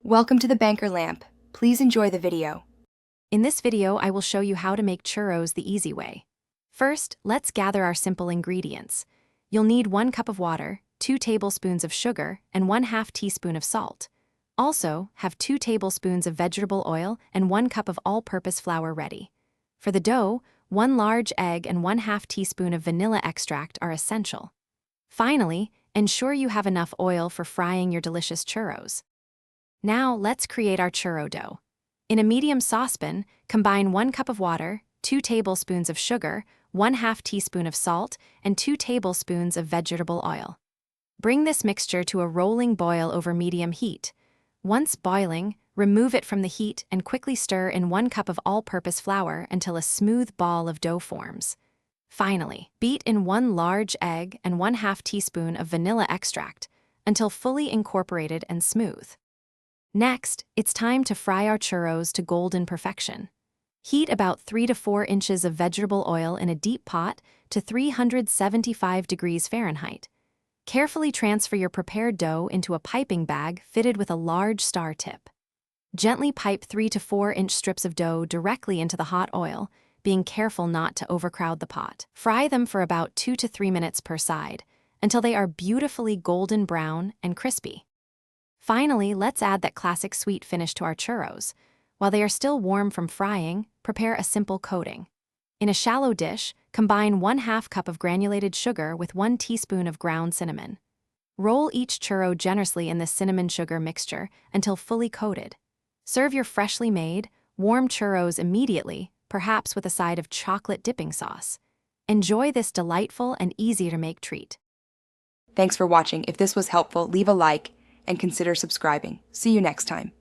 Welcome to the Banker Lamp. Please enjoy the video. In this video, I will show you how to make churros the easy way. First, let's gather our simple ingredients. You'll need 1 cup of water, 2 tablespoons of sugar, and 1/2 teaspoon of salt. Also, have 2 tablespoons of vegetable oil and 1 cup of all-purpose flour ready. For the dough, 1 large egg and 1/2 teaspoon of vanilla extract are essential. Finally, ensure you have enough oil for frying your delicious churros. Now, let's create our churro dough. In a medium saucepan, combine 1 cup of water, 2 tablespoons of sugar, 1/2 teaspoon of salt, and 2 tablespoons of vegetable oil. Bring this mixture to a rolling boil over medium heat. Once boiling, remove it from the heat and quickly stir in 1 cup of all-purpose flour until a smooth ball of dough forms. Finally, beat in 1 large egg and 1/2 teaspoon of vanilla extract until fully incorporated and smooth. Next, it's time to fry our churros to golden perfection. Heat about 3 to 4 inches of vegetable oil in a deep pot to 375 degrees Fahrenheit. Carefully transfer your prepared dough into a piping bag fitted with a large star tip. Gently pipe 3 to 4 inch strips of dough directly into the hot oil, being careful not to overcrowd the pot. Fry them for about 2 to 3 minutes per side, until they are beautifully golden brown and crispy. Finally, let's add that classic sweet finish to our churros. While they are still warm from frying, prepare a simple coating. In a shallow dish, combine 1/2 cup of granulated sugar with 1 teaspoon of ground cinnamon. Roll each churro generously in this cinnamon sugar mixture until fully coated. Serve your freshly made, warm churros immediately, perhaps with a side of chocolate dipping sauce. Enjoy this delightful and easy-to-make treat. Thanks for watching. If this was helpful, leave a like and consider subscribing. See you next time.